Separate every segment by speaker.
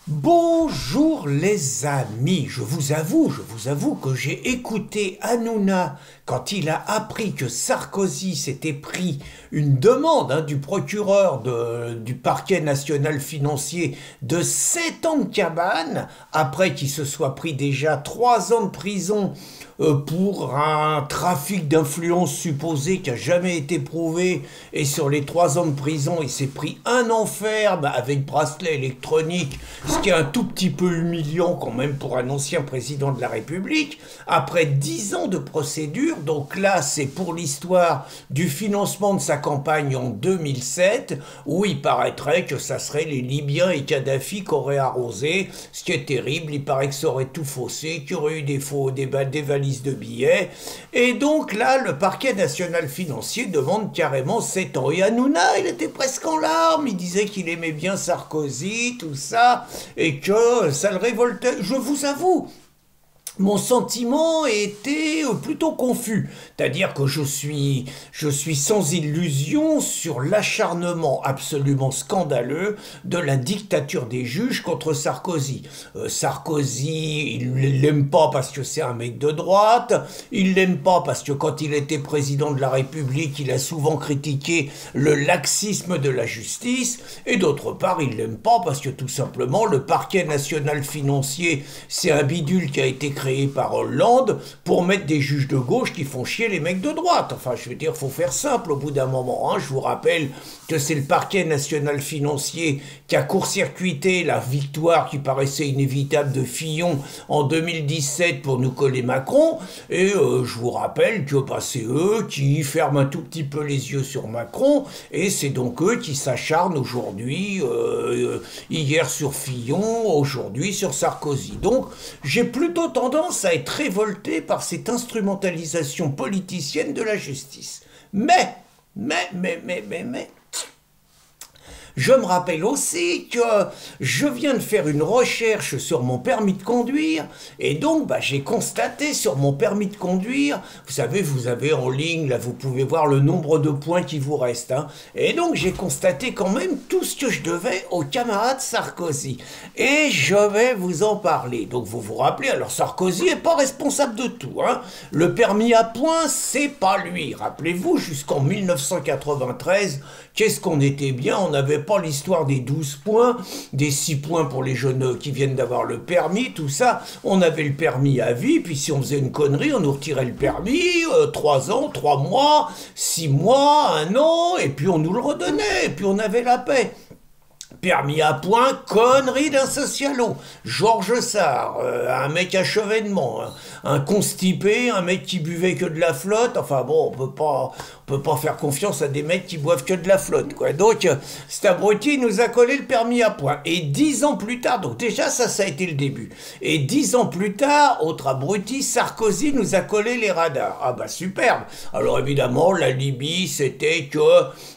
Speaker 1: Bonjour les amis, je vous avoue que j'ai écouté Hanouna quand il a appris que Sarkozy s'était pris une demande du procureur du parquet national financier de 7 ans de cabane, après qu'il se soit pris déjà 3 ans de prison pour un trafic d'influence supposé qui n'a jamais été prouvé, et sur les 3 ans de prison il s'est pris un enfer avec bracelet électronique, ce qui est un tout petit peu humiliant quand même pour un ancien président de la République, après 10 ans de procédure. Donc là c'est pour l'histoire du financement de sa campagne en 2007, où il paraîtrait que ça serait les Libyens et Kadhafi qui auraient arrosé, ce qui est terrible. Il paraît que ça aurait tout faussé, qu'il y aurait eu des valises de billets, et donc là le parquet national financier demande carrément 7 ans. Et Hanouna, il était presque en larmes, il disait qu'il aimait bien Sarkozy, tout ça, et que ça le révoltait. Je vous avoue, mon sentiment était plutôt confus, c'est-à-dire que je suis sans illusion sur l'acharnement absolument scandaleux de la dictature des juges contre Sarkozy. Sarkozy, il l'aime pas parce que c'est un mec de droite, il l'aime pas parce que quand il était président de la République, il a souvent critiqué le laxisme de la justice, et d'autre part, il l'aime pas parce que tout simplement, le parquet national financier, c'est un bidule qui a été créé par Hollande pour mettre des juges de gauche qui font chier les mecs de droite. Enfin, je veux dire, faut faire simple au bout d'un moment. Je vous rappelle que c'est le parquet national financier qui a court-circuité la victoire qui paraissait inévitable de Fillon en 2017 pour nous coller Macron. Et je vous rappelle que c'est eux qui ferment un tout petit peu les yeux sur Macron, et c'est donc eux qui s'acharnent aujourd'hui, hier sur Fillon, aujourd'hui sur Sarkozy. Donc j'ai plutôt tendance à être révolté par cette instrumentalisation politicienne de la justice. Mais, je me rappelle aussi que je viens de faire une recherche sur mon permis de conduire, et donc j'ai constaté sur mon permis de conduire, vous savez, vous avez en ligne, là vous pouvez voir le nombre de points qui vous restent, et donc j'ai constaté quand même tout ce que je devais au camarade Sarkozy. Et je vais vous en parler. Donc vous vous rappelez, alors Sarkozy n'est pas responsable de tout. Le permis à points, c'est pas lui. Rappelez-vous, jusqu'en 1993, qu'est-ce qu'on était bien, on n'avait pas l'histoire des 12 points, des 6 points pour les jeunes qui viennent d'avoir le permis, tout ça. On avait le permis à vie, puis si on faisait une connerie, on nous retirait le permis, 3 ans, 3 mois, 6 mois, 1 an, et puis on nous le redonnait, et puis on avait la paix. Permis à point, connerie d'un socialo. Georges Sarr, un mec à chevènement, un constipé, un mec qui buvait que de la flotte. Enfin bon, on peut pas faire confiance à des mecs qui boivent que de la flotte, quoi. Donc, cet abruti nous a collé le permis à point. Et 10 ans plus tard, donc déjà ça a été le début. Et 10 ans plus tard, autre abruti, Sarkozy nous a collé les radars. Ah superbe. Alors évidemment, la Libye, c'était que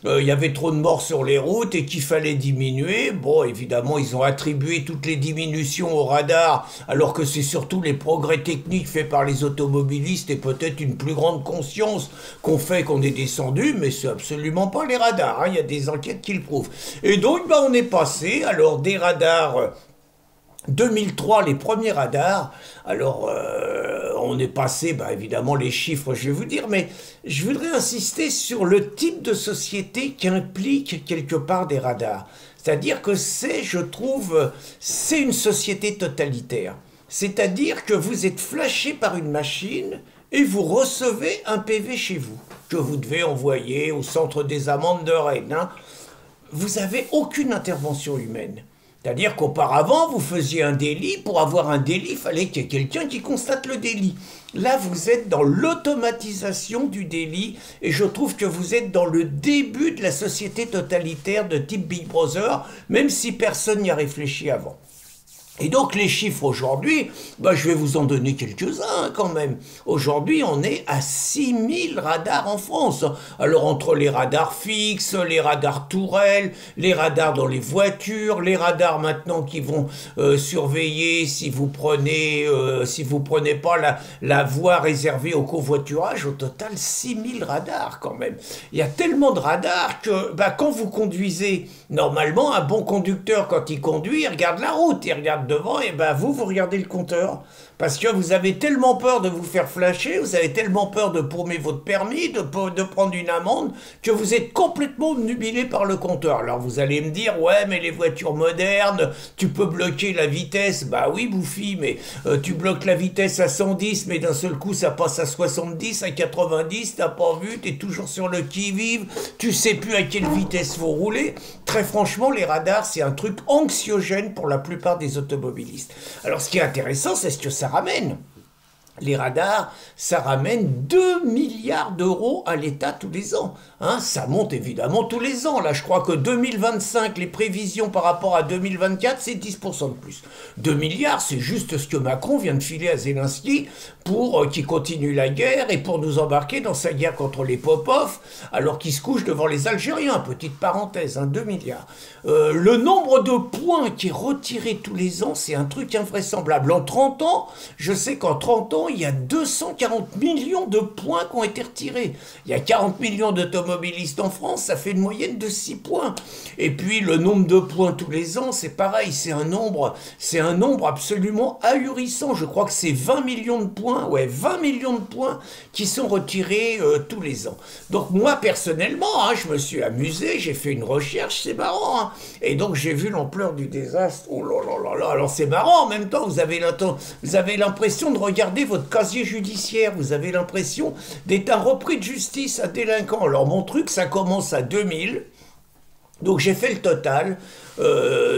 Speaker 1: il y avait trop de morts sur les routes et qu'il fallait diminuer. Bon, évidemment, ils ont attribué toutes les diminutions au radar, alors que c'est surtout les progrès techniques faits par les automobilistes et peut-être une plus grande conscience qu'on fait qu'on est descendu, mais c'est absolument pas les radars. Il y a des enquêtes qui le prouvent. Et donc, on est passé, alors des radars 2003, les premiers radars, alors on est passé, évidemment les chiffres je vais vous dire, mais je voudrais insister sur le type de société qui implique quelque part des radars. C'est-à-dire que je trouve, c'est une société totalitaire. C'est-à-dire que vous êtes flashé par une machine et vous recevez un PV chez vous, que vous devez envoyer au centre des amendes de Rennes. Vous n'avez aucune intervention humaine. C'est-à-dire qu'auparavant, vous faisiez un délit. Pour avoir un délit, il fallait qu'il y ait quelqu'un qui constate le délit. Là, vous êtes dans l'automatisation du délit, et je trouve que vous êtes dans le début de la société totalitaire de type Big Brother, même si personne n'y a réfléchi avant. Et donc les chiffres aujourd'hui, bah, je vais vous en donner quelques-uns quand même. Aujourd'hui, on est à 6000 radars en France. Alors entre les radars fixes, les radars tourelles, les radars dans les voitures, les radars maintenant qui vont surveiller si vous prenez pas la voie réservée au covoiturage, au total 6000 radars quand même. Il y a tellement de radars que bah, quand vous conduisez, normalement un bon conducteur quand il conduit, il regarde la route, il regarde devant, et ben vous regardez le compteur. Parce que vous avez tellement peur de vous faire flasher, vous avez tellement peur de paumer votre permis, de prendre une amende, que vous êtes complètement obnubilé par le compteur. Alors vous allez me dire, ouais, mais les voitures modernes, tu peux bloquer la vitesse. Bah oui, Bouffi, mais tu bloques la vitesse à 110, mais d'un seul coup, ça passe à 70, à 90, t'as pas vu, t'es toujours sur le qui-vive, tu sais plus à quelle vitesse faut rouler. Très franchement, les radars, c'est un truc anxiogène pour la plupart des automobilistes. Alors ce qui est intéressant, c'est ce que ça ramène. Les radars, ça ramène 2 milliards d'euros à l'État tous les ans. Hein, ça monte évidemment tous les ans. Là, je crois que 2025, les prévisions par rapport à 2024, c'est 10% de plus. 2 milliards, c'est juste ce que Macron vient de filer à Zelensky pour qu'il continue la guerre et pour nous embarquer dans sa guerre contre les Popov, alors qu'il se couche devant les Algériens. Petite parenthèse, hein, 2 milliards. Le nombre de points qui est retiré tous les ans, c'est un truc invraisemblable. En 30 ans, je sais qu'en 30 ans, il y a 240 millions de points qui ont été retirés. Il y a 40 millions d'automobilistes en France, ça fait une moyenne de 6 points. Et puis le nombre de points tous les ans, c'est pareil, c'est un nombre absolument ahurissant. Je crois que c'est 20 millions de points, ouais, 20 millions de points qui sont retirés tous les ans. Donc moi, personnellement, hein, je me suis amusé, j'ai fait une recherche, c'est marrant. Hein. Et donc j'ai vu l'ampleur du désastre. Oh là là là là, alors c'est marrant en même temps, vous avez l'impression de regarder votre casier judiciaire, vous avez l'impression d'être un repris de justice, un délinquant. Alors mon truc, ça commence à 2000, donc j'ai fait le total,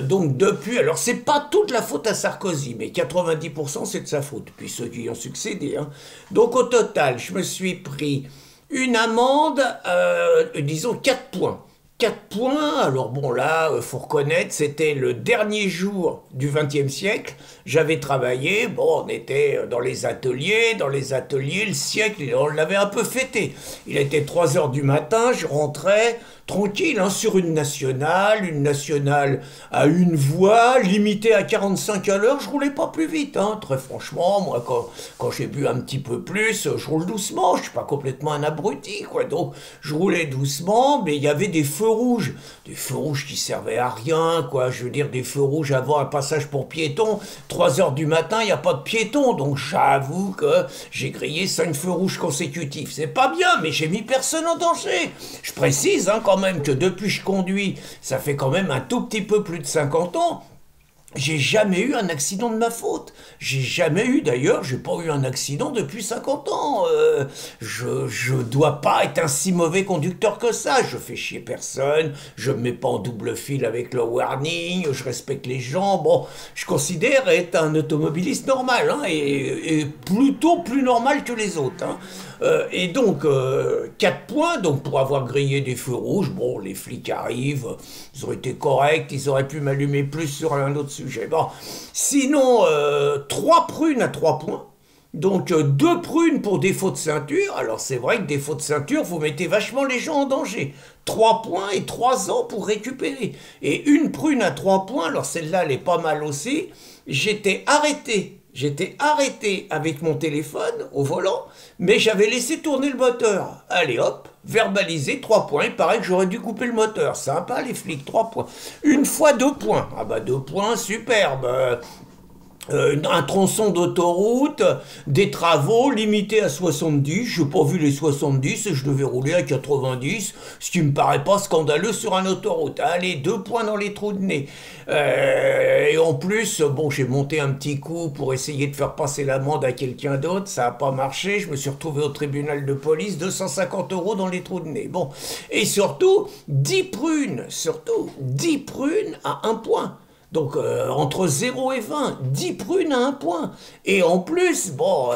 Speaker 1: donc depuis, alors c'est pas toute la faute à Sarkozy, mais 90% c'est de sa faute, puis ceux qui y ont succédé. Hein. Donc au total, je me suis pris une amende, disons 4 points. 4 points, alors bon là, faut reconnaître, c'était le dernier jour du XXe siècle, j'avais travaillé, bon on était dans les ateliers, le siècle, on l'avait un peu fêté. Il était 3 heures du matin, je rentrais, tranquille, hein, sur une nationale à une voie, limitée à 45 à l'heure, je roulais pas plus vite, hein, très franchement, moi quand j'ai bu un petit peu plus, je roule doucement, je suis pas complètement un abruti, quoi, donc je roulais doucement, mais il y avait des feux rouges qui servaient à rien, quoi, je veux dire, des feux rouges avant un passage pour piétons, 3 heures du matin, il n'y a pas de piétons, donc j'avoue que j'ai grillé 5 feux rouges consécutifs, c'est pas bien, mais j'ai mis personne en danger, je précise, hein, quand même que depuis que je conduis, ça fait quand même un tout petit peu plus de 50 ans, j'ai jamais eu un accident de ma faute. J'ai jamais eu, d'ailleurs, j'ai pas eu un accident depuis 50 ans. Je dois pas être un si mauvais conducteur que ça. Je fais chier personne, je me mets pas en double fil avec le warning, je respecte les gens. Bon, je considère être un automobiliste normal, hein, et plutôt plus normal que les autres. Hein. Et donc, 4 points, donc pour avoir grillé des feux rouges, bon, les flics arrivent, ils ont été corrects, ils auraient pu m'allumer plus sur un autre sujet. Bon, sinon, 3 prunes à 3 points, donc 2 prunes pour défaut de ceinture, alors c'est vrai que défaut de ceinture, vous mettez vachement les gens en danger. 3 points et 3 ans pour récupérer. Et une prune à 3 points, alors celle-là, elle est pas mal aussi, j'étais arrêté avec mon téléphone au volant, mais j'avais laissé tourner le moteur. Allez hop, verbalisé, 3 points. Il paraît que j'aurais dû couper le moteur. Sympa les flics, 3 points. Une fois 2 points. Ah bah 2 points, superbe. Un tronçon d'autoroute, des travaux limités à 70, je n'ai pas vu les 70 et je devais rouler à 90, ce qui me paraît pas scandaleux sur un autoroute. Allez, 2 points dans les trous de nez. Et en plus, bon, j'ai monté un petit coup pour essayer de faire passer l'amende à quelqu'un d'autre, ça n'a pas marché, je me suis retrouvé au tribunal de police, 250 € dans les trous de nez. Bon, et surtout, 10 prunes à 1 point. Donc entre 0 et 20, 10 prunes à 1 point. Et en plus, bon,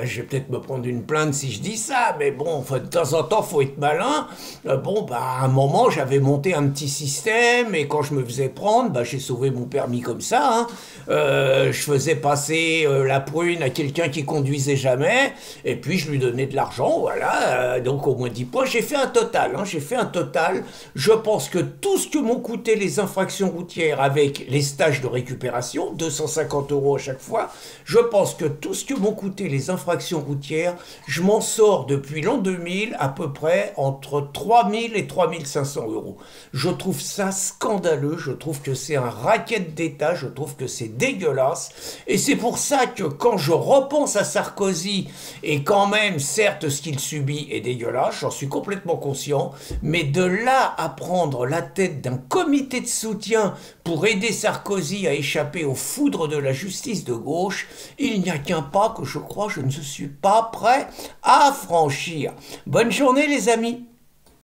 Speaker 1: je vais peut-être me prendre une plainte si je dis ça, mais bon, enfin, de temps en temps, faut être malin. Bon, bah, à un moment, j'avais monté un petit système, et quand je me faisais prendre, bah, j'ai sauvé mon permis comme ça, hein. Je faisais passer la prune à quelqu'un qui conduisait jamais, et puis je lui donnais de l'argent, voilà. Donc au moins 10 points, j'ai fait un total, hein, j'ai fait un total. Je pense que tout ce que m'ont coûté les infractions routières avec les stages de récupération, 250 € à chaque fois, je pense que tout ce que m'ont coûté les infractions routières, je m'en sors depuis l'an 2000 à peu près entre 3000 et 3500 €. Je trouve ça scandaleux, je trouve que c'est un racket d'État, je trouve que c'est dégueulasse, et c'est pour ça que quand je repense à Sarkozy, et quand même, certes, ce qu'il subit est dégueulasse, j'en suis complètement conscient, mais de là à prendre la tête d'un comité de soutien pour aider Sarkozy à échapper aux foudres de la justice de gauche, il n'y a qu'un pas que je crois je ne suis pas prêt à franchir. Bonne journée les amis.